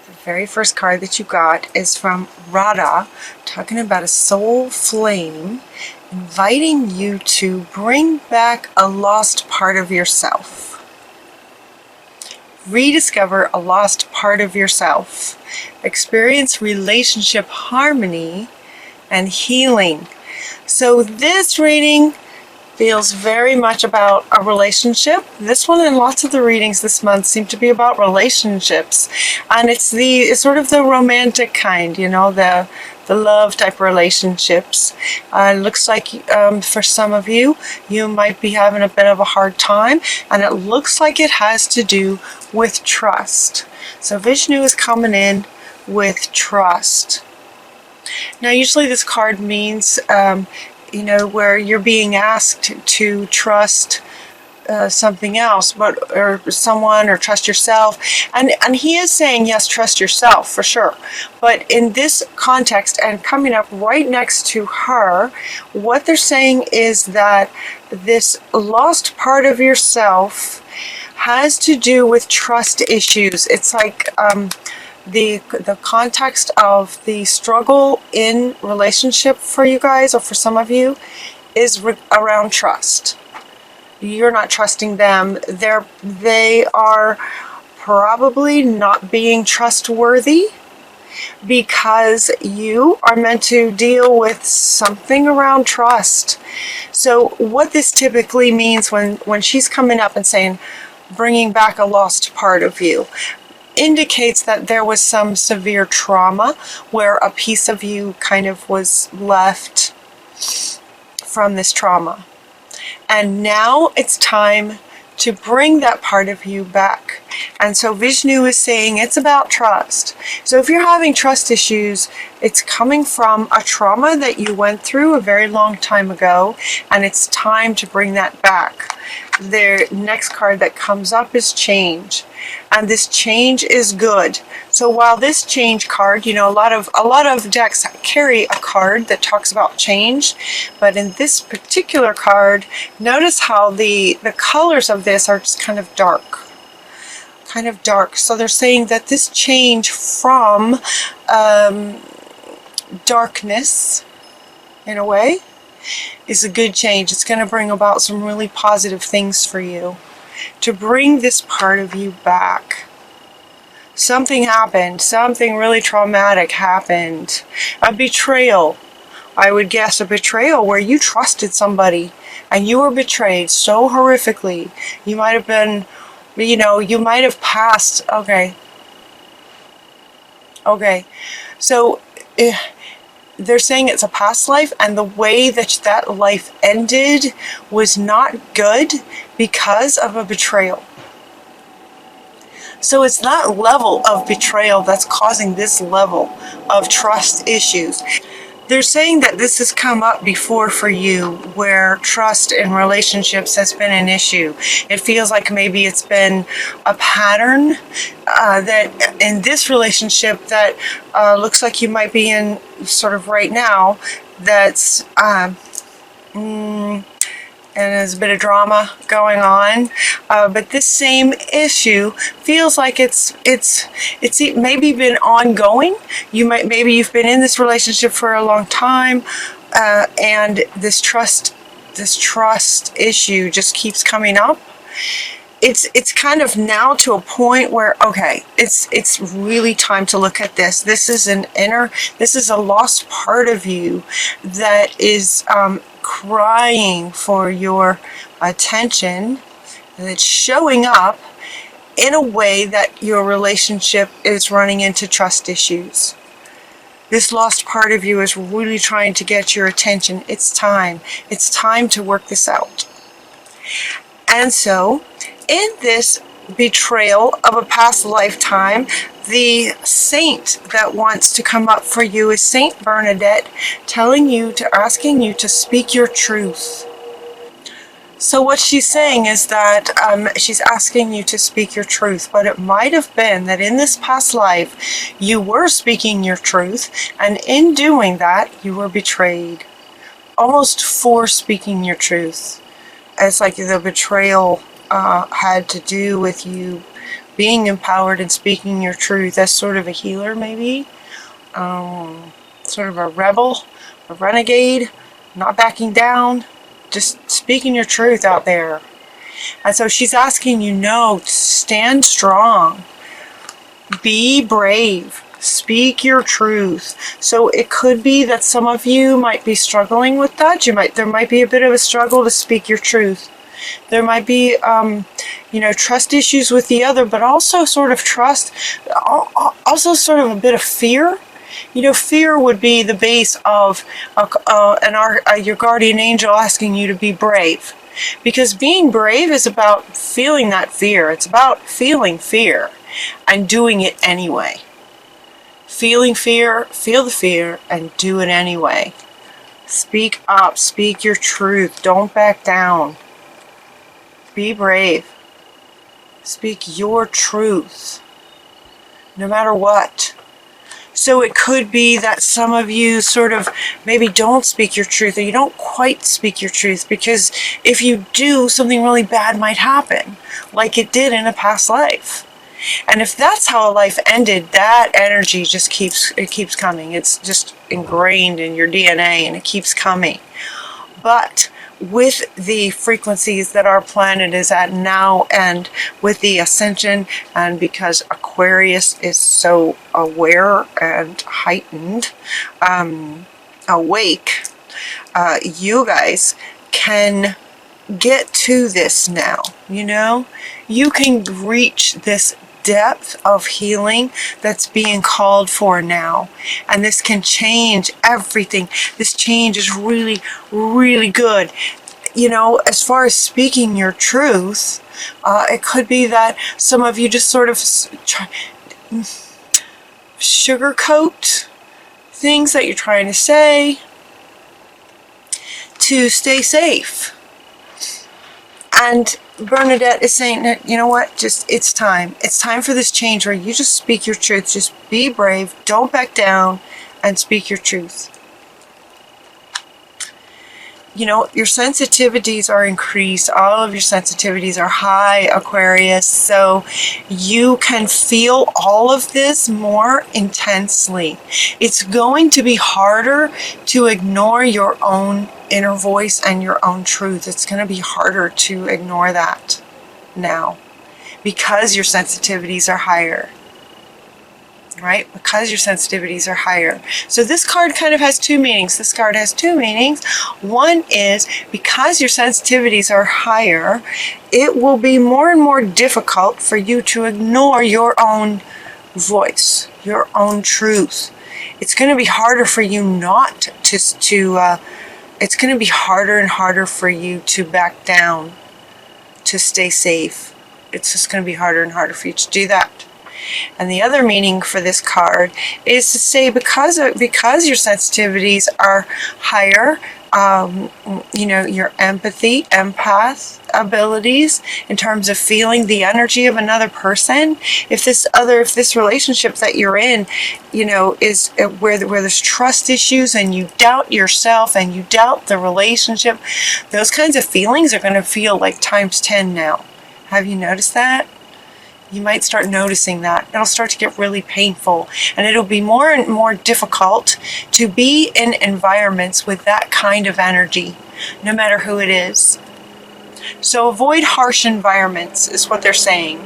The very first card that you got is from Radha, talking about a soul flame, inviting you to bring back a lost part of yourself. Rediscover a lost part of yourself. Experience relationship harmony and healing. So this reading feels very much about a relationship. This one and lots of the readings this month seem to be about relationships. And it's sort of the romantic kind, you know, the love type relationships. Looks like for some of you, you might be having a bit of a hard time, and it looks like it has to do with trust. So Vishnu is coming in with trust. Now usually this card means you know, where you're being asked to trust something else, or someone, or trust yourself, and he is saying yes, trust yourself for sure. But in this context, and coming up right next to her, what they're saying is that this lost part of yourself has to do with trust issues. It's like the context of the struggle in relationship for you guys, or for some of you, is around trust. You're not trusting them. They are probably not being trustworthy, because you are meant to deal with something around trust. So what this typically means when she's coming up and saying, bringing back a lost part of you, indicates that there was some severe trauma where a piece of you kind of was left from this trauma. And now it's time to bring that part of you back. And so Vishnu is saying it's about trust. So if you're having trust issues, it's coming from a trauma that you went through a very long time ago, and it's time to bring that back. The next card that comes up is change, and this change is good. So while this change card, you know, a lot of decks carry a card that talks about change, but in this particular card, notice how the colors of this are just kind of dark. So they're saying that this change from darkness, in a way, is a good change. It's going to bring about some really positive things for you. To bring this part of you back. Something happened. Something really traumatic happened. A betrayal. I would guess a betrayal where you trusted somebody and you were betrayed so horrifically. You might have been, you know, you might have passed. Okay. So they're saying it's a past life, and the way that that life ended was not good because of a betrayal. So it's that level of betrayal that's causing this level of trust issues. They're saying that this has come up before for you, where trust in relationships has been an issue. It feels like maybe it's been a pattern that in this relationship that looks like you might be in sort of right now, that's and there's a bit of drama going on, but this same issue feels like it's maybe been ongoing. Maybe you've been in this relationship for a long time, and this trust issue just keeps coming up. It's kind of now to a point where, okay, it's really time to look at this. This is a lost part of you that is crying for your attention, and it's showing up in a way that your relationship is running into trust issues. This lost part of you is really trying to get your attention. It's time to work this out. And so in this betrayal of a past lifetime, the saint that wants to come up for you is Saint Bernadette, asking you to speak your truth. So what she's saying is that she's asking you to speak your truth, but it might have been that in this past life you were speaking your truth, and in doing that you were betrayed, almost for speaking your truth. It's like the betrayal had to do with you being empowered and speaking your truth as sort of a healer, maybe. Sort of a rebel, a renegade, not backing down, just speaking your truth out there. And so she's asking you, no, stand strong, be brave, speak your truth. So it could be that some of you might be struggling with that. There might be a bit of a struggle to speak your truth. There might be, trust issues with the other, but also sort of trust, also sort of a bit of fear. Fear would be the base of your guardian angel asking you to be brave. Because being brave is about feeling that fear. It's about feeling fear and doing it anyway. Feeling fear, feel the fear, and do it anyway. Speak up, speak your truth. Don't back down. Be brave. Speak your truth, no matter what. So it could be that some of you sort of maybe don't speak your truth, or you don't quite speak your truth, because if you do, something really bad might happen, like it did in a past life. And if that's how a life ended, that energy just keeps coming. It's just ingrained in your DNA, and it keeps coming. But with the frequencies that our planet is at now, and with the ascension, and because Aquarius is so aware and heightened, awake, you guys can get to this now. You can reach this depth of healing that's being called for now, and this can change everything. This change is really, really good. As far as speaking your truth, it could be that some of you just sort of sugarcoat things that you're trying to say to stay safe. And Bernadette is saying, you know what, it's time. It's time for this change where you just speak your truth. Just be brave, don't back down, and speak your truth. Your sensitivities are increased. All of your sensitivities are high, Aquarius. So you can feel all of this more intensely. It's going to be harder to ignore your own inner voice and your own truth. It's going to be harder to ignore that now, because your sensitivities are higher. Right? Because your sensitivities are higher. So this card kind of has two meanings. This card has two meanings. One is, because your sensitivities are higher, it will be more and more difficult for you to ignore your own voice, your own truth. It's going to be harder for you not to it's going to be harder and harder for you to back down, to stay safe. It's just going to be harder and harder for you to do that. And the other meaning for this card is to say, because your sensitivities are higher, your empathy, empath abilities in terms of feeling the energy of another person. If this relationship that you're in, is where there's trust issues, and you doubt yourself and you doubt the relationship, those kinds of feelings are going to feel like times 10 now. Have you noticed that? You might start noticing that. It'll start to get really painful, and it'll be more and more difficult to be in environments with that kind of energy, no matter who it is. So avoid harsh environments is what they're saying.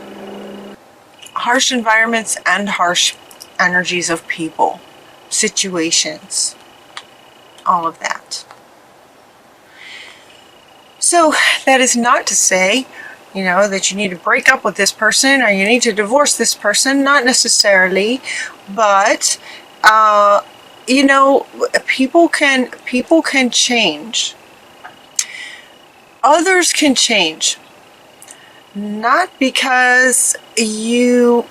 Harsh environments and harsh energies of people, situations, all of that. So that is not to say that you need to break up with this person or you need to divorce this person. Not necessarily, but people can change. Others can change, not because you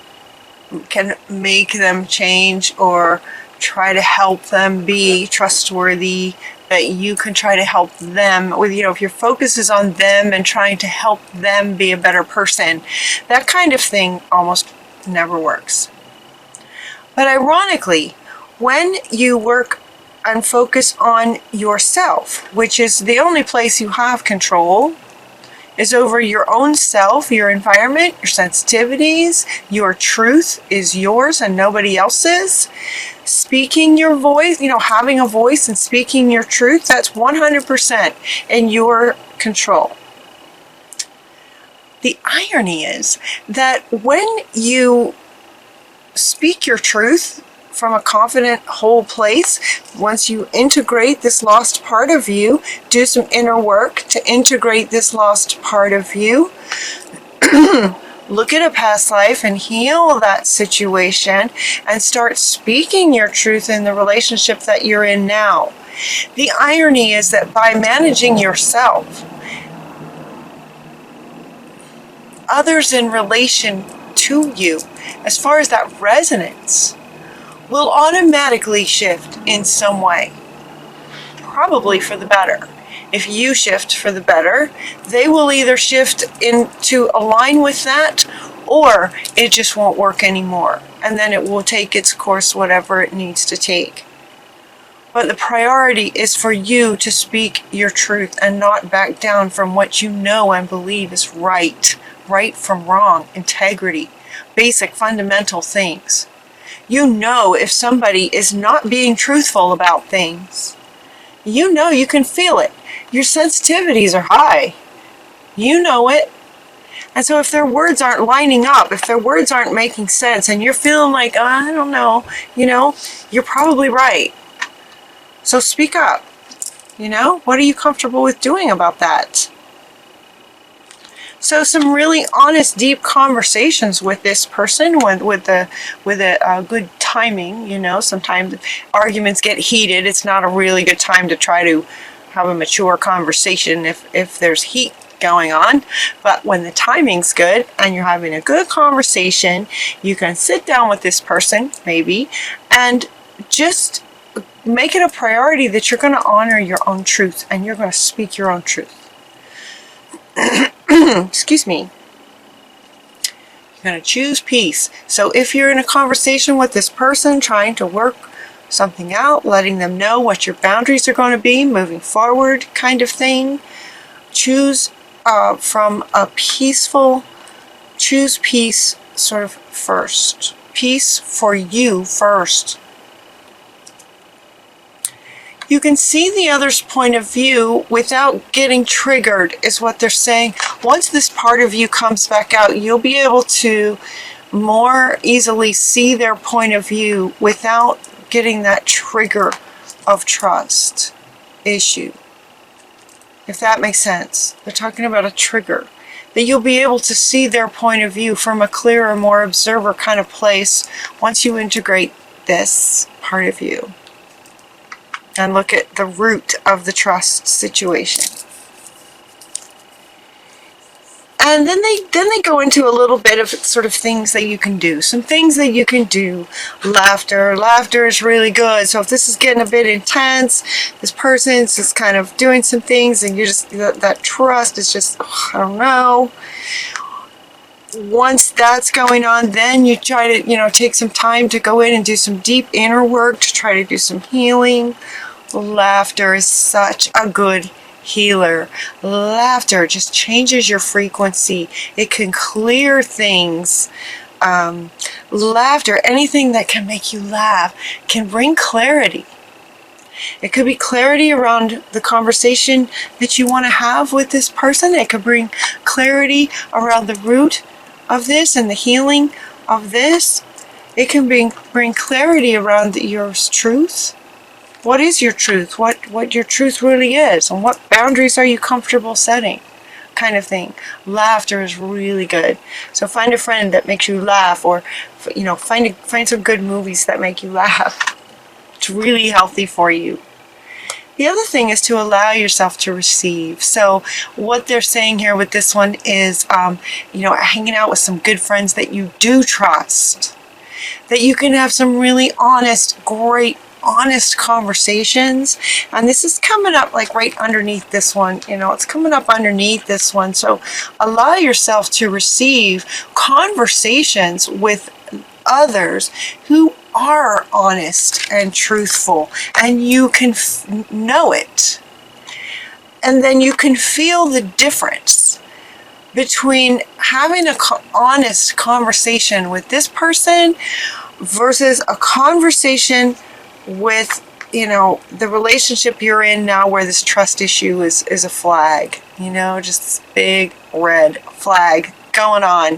can make them change or try to help them be trustworthy, that you can try to help them with, if your focus is on them and trying to help them be a better person, that kind of thing almost never works. But ironically, when you work and focus on yourself, which is the only place you have control, is over your own self, your environment, your sensitivities. Your truth is yours and nobody else's. Speaking your voice, having a voice and speaking your truth, that's 100% in your control. The irony is that when you speak your truth from a confident, whole place, once you integrate this lost part of you, do some inner work to integrate this lost part of you, look at a past life and heal that situation and start speaking your truth in the relationship that you're in now. The irony is that by managing yourself, others in relation to you, as far as that resonance, will automatically shift in some way, probably for the better. If you shift for the better, they will either shift in to align with that, or it just won't work anymore, and then it will take its course, whatever it needs to take. But the priority is for you to speak your truth and not back down from what you know and believe is right from wrong, integrity, basic fundamental things. You know if somebody is not being truthful about things. You know, you can feel it. Your sensitivities are high. You know it. And so if their words aren't lining up, if their words aren't making sense, and you're feeling like, oh, I don't know, you're probably right. So speak up. What are you comfortable with doing about that? So some really honest, deep conversations with this person, with a good timing. Sometimes arguments get heated. It's not a really good time to try to have a mature conversation if there's heat going on. But when the timing's good and you're having a good conversation, you can sit down with this person, maybe, and just make it a priority that you're going to honor your own truth and you're going to speak your own truth. Excuse me. You're going to choose peace. So if you're in a conversation with this person, trying to work something out, letting them know what your boundaries are going to be moving forward kind of thing, choose from a peaceful, choose peace sort of first. Peace for you first. You can see the other's point of view without getting triggered, is what they're saying. Once this part of you comes back out, you'll be able to more easily see their point of view without getting that trigger of trust issue. If that makes sense. They're talking about a trigger. That you'll be able to see their point of view from a clearer, more observer kind of place once you integrate this part of you. And look at the root of the trust situation. And then they go into a little bit of sort of things that you can do. Some things that you can do. Laughter. Laughter is really good. So if this is getting a bit intense, this person's just kind of doing some things and you're just, that trust is just, I don't know. Once that's going on, then you try to, take some time to go in and do some deep inner work to try to do some healing. Laughter is such a good healer. Laughter just changes your frequency. It can clear things. Laughter, anything that can make you laugh, can bring clarity. It could be clarity around the conversation that you want to have with this person. It could bring clarity around the root of this and the healing of this. It can bring clarity around your truth. What is your truth? What your truth really is, and what boundaries are you comfortable setting, kind of thing. Laughter is really good. So find a friend that makes you laugh, or find some good movies that make you laugh. It's really healthy for you. The other thing is to allow yourself to receive. So what they're saying here with this one is, hanging out with some good friends that you do trust, that you can have some really honest conversations. And this is coming up like right underneath this one. It's coming up underneath this one. So allow yourself to receive conversations with others who are honest and truthful, and you can know it, and then you can feel the difference between having an honest conversation with this person versus a conversation with, you know, the relationship you're in now where this trust issue is a flag, you know, just this big red flag going on,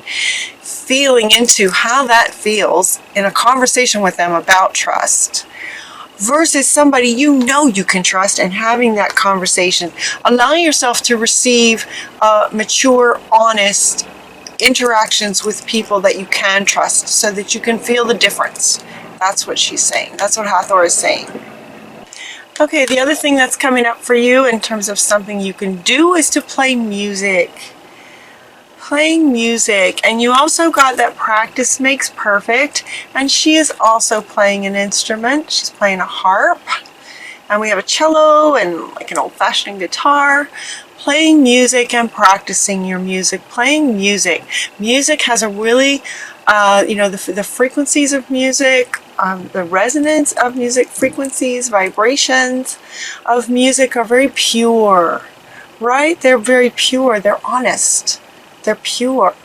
feeling into how that feels in a conversation with them about trust versus somebody you know you can trust and having that conversation, allowing yourself to receive mature, honest interactions with people that you can trust so that you can feel the difference. That's what she's saying. That's what Hathor is saying. Okay, the other thing that's coming up for you in terms of something you can do is to play music. Playing music. And you also got that practice makes perfect. And she is also playing an instrument. She's playing a harp. And we have a cello and like an old-fashioned guitar. Playing music and practicing your music. Playing music. Music has a really, you know, the frequencies of music, the resonance of music, frequencies, vibrations of music are very pure, right? They're very pure. They're honest. They're pure.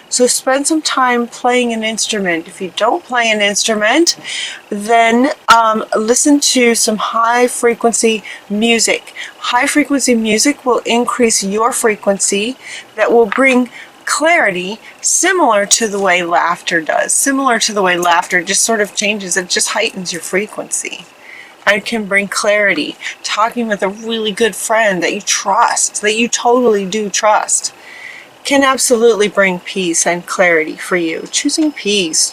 So spend some time playing an instrument. If you don't play an instrument, then listen to some high frequency music. High frequency music will increase your frequency that will bring clarity, similar to the way laughter does. Similar to the way laughter just sort of changes, it just heightens your frequency. And can bring clarity. Talking with a really good friend that you trust, that you totally do trust, can absolutely bring peace and clarity for you. Choosing peace,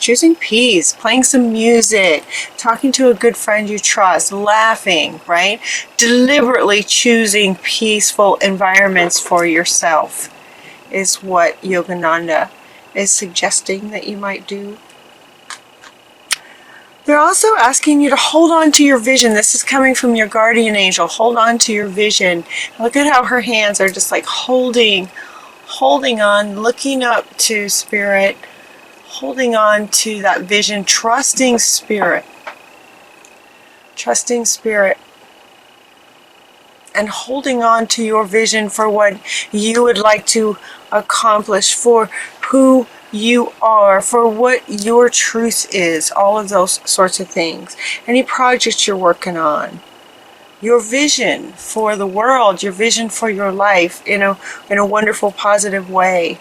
playing some music, talking to a good friend you trust, laughing, right? Deliberately choosing peaceful environments for yourself is what Yogananda is suggesting that you might do. They're also asking you to hold on to your vision. This is coming from your guardian angel. Hold on to your vision. Look at how her hands are just like holding on, looking up to spirit, holding on to that vision, trusting spirit, and holding on to your vision for what you would like to accomplish, for who you are, for what your truth is, all of those sorts of things. Any projects you're working on. Your vision for the world, your vision for your life in a wonderful, positive way.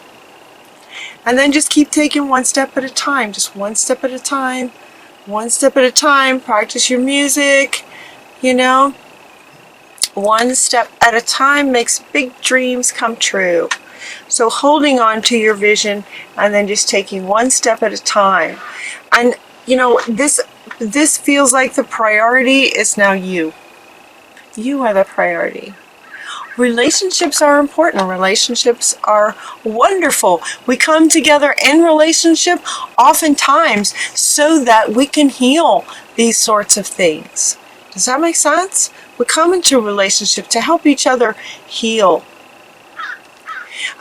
And then just keep taking one step at a time, just one step at a time, one step at a time. Practice your music, you know. One step at a time makes big dreams come true. So holding on to your vision and then just taking one step at a time. And, you know, this feels like the priority is now you. You are the priority. Relationships are important. Relationships are wonderful. We come together in relationship oftentimes so that we can heal these sorts of things. Does that make sense? We come into a relationship to help each other heal.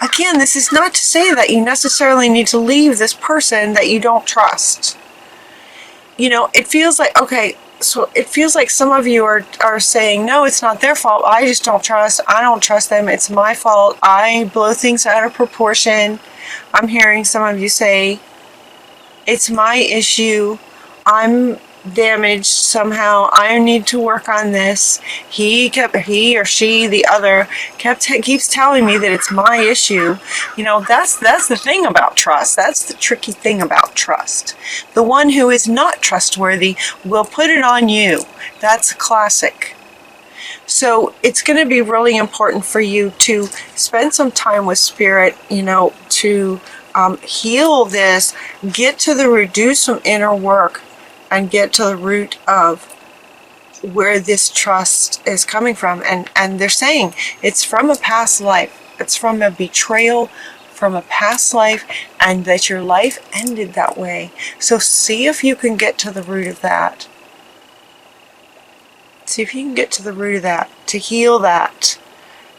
Again, this is not to say that you necessarily need to leave this person that you don't trust. You know, it feels like, okay, so it feels like some of you are saying, no, it's not their fault. I just don't trust. I don't trust them. It's my fault. I blow things out of proportion. I'm hearing some of you say, it's my issue. I'm damaged somehow. I need to work on this. He or she, the other, keeps telling me that it's my issue. You know, that's the thing about trust. That's the tricky thing about trust. The one who is not trustworthy will put it on you. That's a classic. So it's going to be really important for you to spend some time with spirit, you know, to heal this, get to the root, do some inner work, and get to the root of where this trust is coming from. And they're saying it's from a past life. It's from a betrayal from a past life, and that your life ended that way. So see if you can get to the root of that. See if you can get to the root of that, to heal that.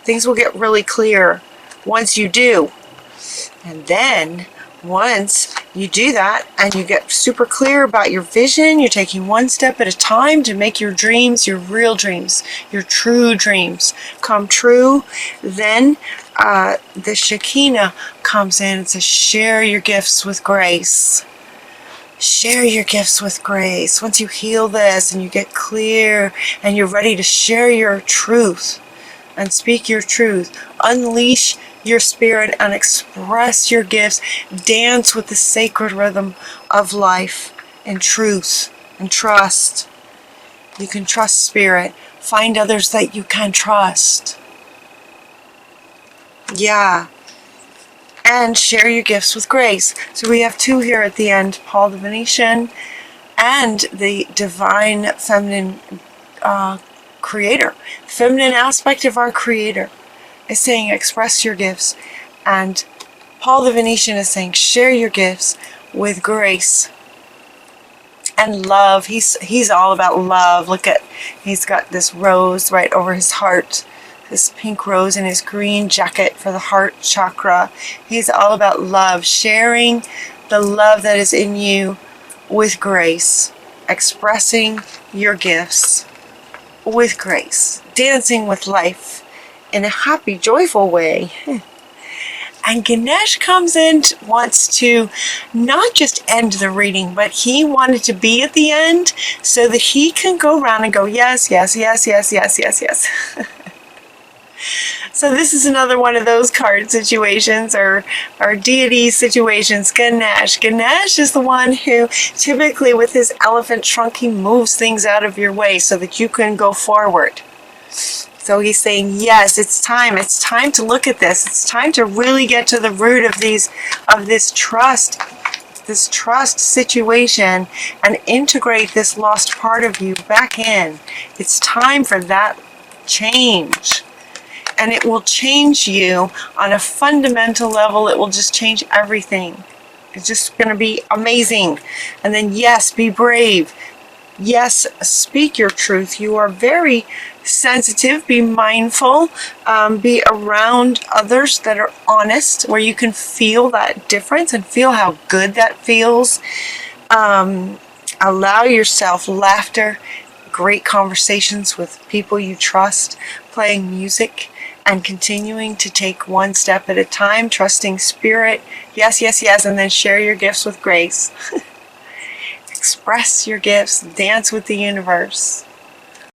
Things will get really clear once you do. And then once you do that and you get super clear about your vision, you're taking one step at a time to make your dreams, your real dreams, your true dreams come true, then the Shekinah comes in and says, share your gifts with grace. Share your gifts with grace. Once you heal this and you get clear and you're ready to share your truth and speak your truth, unleash your spirit and express your gifts, dance with the sacred rhythm of life and truth and trust. You can trust spirit. Find others that you can trust. Yeah. And share your gifts with grace. So we have two here at the end, Paul the Venetian and the divine feminine creator. Feminine aspect of our creator is saying express your gifts. And Paul the Venetian is saying share your gifts with grace and love. He's all about love. Look at, he's got this rose right over his heart. This pink rose in his green jacket for the heart chakra. He's all about love, sharing the love that is in you with grace, expressing your gifts with grace, dancing with life in a happy, joyful way. And Ganesh comes in, wants to not just end the reading, but he wanted to be at the end so that he can go around and go, yes, yes, yes, yes, yes, yes, yes. So this is another one of those card situations or deity situations. Ganesh. Ganesh is the one who typically with his elephant trunk, he moves things out of your way so that you can go forward. So he's saying, yes, it's time. It's time to look at this. It's time to really get to the root of this trust situation and integrate this lost part of you back in. It's time for that change. And it will change you on a fundamental level. It will just change everything. It's just going to be amazing. And then, yes, be brave. Yes, speak your truth. You are very sensitive. Be mindful. Be around others that are honest, where you can feel that difference and feel how good that feels. Allow yourself laughter, great conversations with people you trust, playing music, and continuing to take one step at a time, trusting spirit. Yes, yes, yes, and then share your gifts with grace. Express your gifts, dance with the universe.